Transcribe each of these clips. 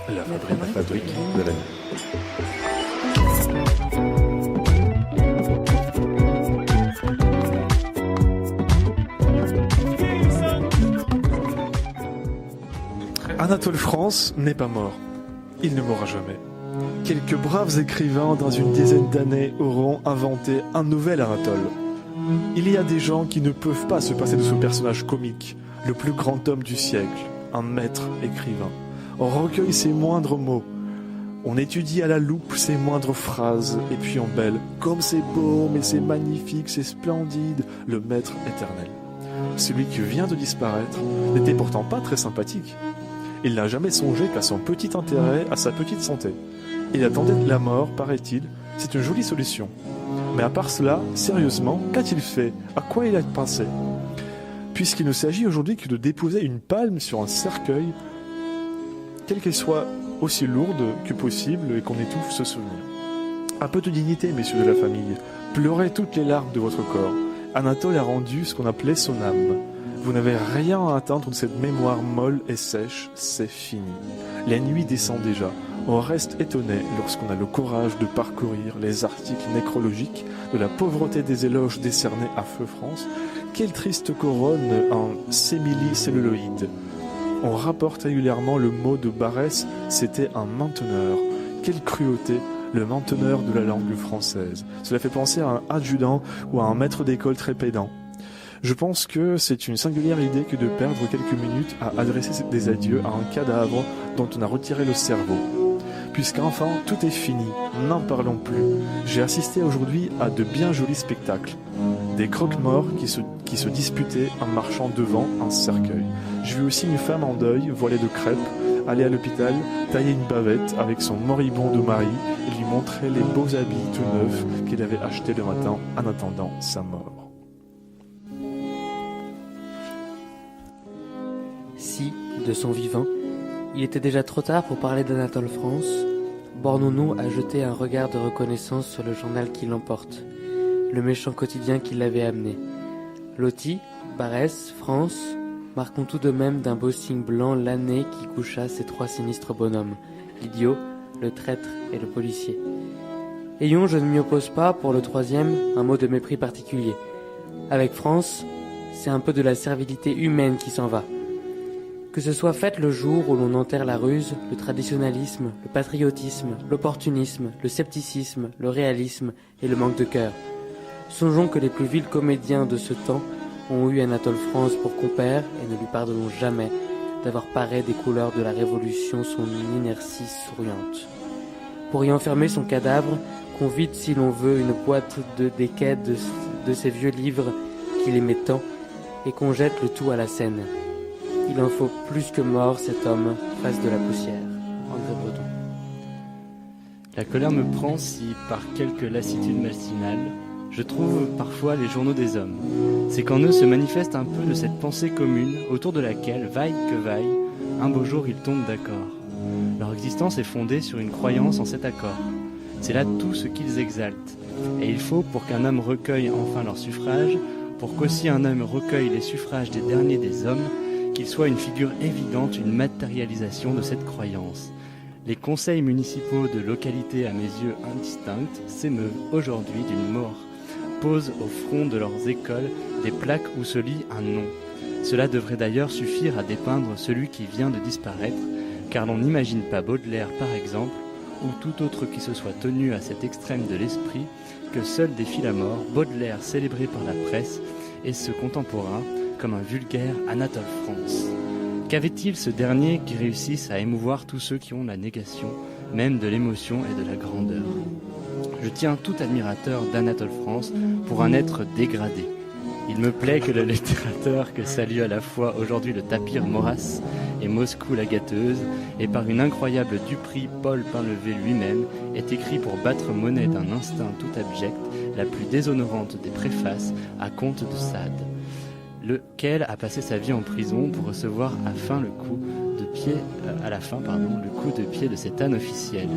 La fabrique de la nuit. Anatole France n'est pas mort. Il ne mourra jamais. Quelques braves écrivains dans une dizaine d'années auront inventé un nouvel Anatole. Il y a des gens qui ne peuvent pas se passer de ce personnage comique, le plus grand homme du siècle, un maître écrivain. On recueille ses moindres mots. On étudie à la loupe ses moindres phrases, et puis on bêle. Comme c'est beau, mais c'est magnifique, c'est splendide, le maître éternel. Celui qui vient de disparaître n'était pourtant pas très sympathique. Il n'a jamais songé qu'à son petit intérêt, à sa petite santé. Il attendait la mort, paraît-il. C'est une jolie solution. Mais à part cela, sérieusement, qu'a-t-il fait? À quoi il a pensé? Puisqu'il ne s'agit aujourd'hui que de déposer une palme sur un cercueil, quelle qu'elle soit aussi lourde que possible et qu'on étouffe ce souvenir. Un peu de dignité, messieurs de la famille. Pleurez toutes les larmes de votre corps. Anatole a rendu ce qu'on appelait son âme. Vous n'avez rien à attendre de cette mémoire molle et sèche, c'est fini. La nuit descend déjà. On reste étonné lorsqu'on a le courage de parcourir les articles nécrologiques de la pauvreté des éloges décernés à Feu France. Quelle triste couronne en sémili-celluloïde. On rapporte régulièrement le mot de Barès, c'était un mainteneur. Quelle cruauté, le mainteneur de la langue française. Cela fait penser à un adjudant ou à un maître d'école très pédant. Je pense que c'est une singulière idée que de perdre quelques minutes à adresser des adieux à un cadavre dont on a retiré le cerveau. Puisqu'enfin, tout est fini, n'en parlons plus. J'ai assisté aujourd'hui à de bien jolis spectacles. Des croque-morts qui se disputaient en marchant devant un cercueil. J'ai vu aussi une femme en deuil, voilée de crêpes, aller à l'hôpital, tailler une bavette avec son moribond de mari et lui montrer les beaux habits tout neufs qu'il avait achetés le matin en attendant sa mort. Si, de son vivant, il était déjà trop tard pour parler d'Anatole France, bornons-nous à jeter un regard de reconnaissance sur le journal qui l'emporte, le méchant quotidien qui l'avait amené. Loti, Barès, France, marquons tout de même d'un beau signe blanc l'année qui coucha ces trois sinistres bonhommes, l'idiot, le traître et le policier. Ayons, je ne m'y oppose pas, pour le troisième, un mot de mépris particulier. Avec France, c'est un peu de la servilité humaine qui s'en va. Que ce soit fait le jour où l'on enterre la ruse, le traditionnalisme, le patriotisme, l'opportunisme, le scepticisme, le réalisme et le manque de cœur. Songeons que les plus vils comédiens de ce temps ont eu Anatole France pour compère et ne lui pardonnons jamais d'avoir paré des couleurs de la Révolution son inertie souriante. Pour y enfermer son cadavre, qu'on vide si l'on veut une boîte des quais de ces vieux livres qu'il aimait tant et qu'on jette le tout à la Seine. Il en faut plus que mort, cet homme, fasse de la poussière. André Breton. La colère me prend si, par quelque lassitude matinale, je trouve parfois les journaux des hommes. C'est qu'en eux se manifeste un peu de cette pensée commune autour de laquelle, vaille que vaille, un beau jour ils tombent d'accord. Leur existence est fondée sur une croyance en cet accord. C'est là tout ce qu'ils exaltent. Et il faut, pour qu'un homme recueille enfin leur suffrage, pour qu'aussi un homme recueille les suffrages des derniers des hommes, qu'il soit une figure évidente, une matérialisation de cette croyance. Les conseils municipaux de localités à mes yeux indistinctes s'émeuvent aujourd'hui d'une mort, posent au front de leurs écoles des plaques où se lit un nom. Cela devrait d'ailleurs suffire à dépeindre celui qui vient de disparaître, car l'on n'imagine pas Baudelaire par exemple, ou tout autre qui se soit tenu à cet extrême de l'esprit, que seul défie la mort, Baudelaire célébré par la presse, et ce contemporain, comme un vulgaire Anatole France. Qu'avait-il ce dernier qui réussisse à émouvoir tous ceux qui ont la négation, même de l'émotion et de la grandeur? Je tiens tout admirateur d'Anatole France pour un être dégradé. Il me plaît que le littérateur que salue à la fois aujourd'hui le tapir Maurras et Moscou la gâteuse, et par une incroyable duperie Paul Painlevé lui-même, est écrit pour battre monnaie d'un instinct tout abject, la plus déshonorante des préfaces à Comte de Sade, lequel a passé sa vie en prison pour recevoir à la fin le coup de pied de cet âne officiel.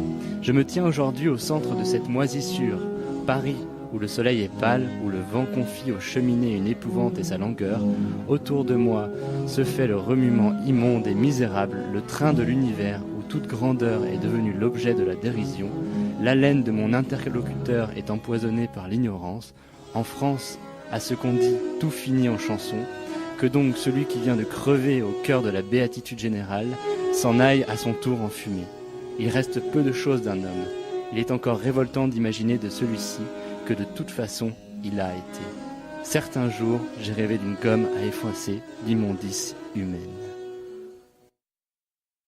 Je me tiens aujourd'hui au centre de cette moisissure, Paris, où le soleil est pâle, où le vent confie aux cheminées une épouvante et sa langueur. Autour de moi se fait le remuement immonde et misérable, le train de l'univers, où toute grandeur est devenue l'objet de la dérision, l'haleine de mon interlocuteur est empoisonnée par l'ignorance, en France, à ce qu'on dit, tout finit en chanson, que donc celui qui vient de crever au cœur de la béatitude générale s'en aille à son tour en fumée. Il reste peu de choses d'un homme. Il est encore révoltant d'imaginer de celui-ci que de toute façon il a été. Certains jours, j'ai rêvé d'une gomme à effacer l'immondice humaine.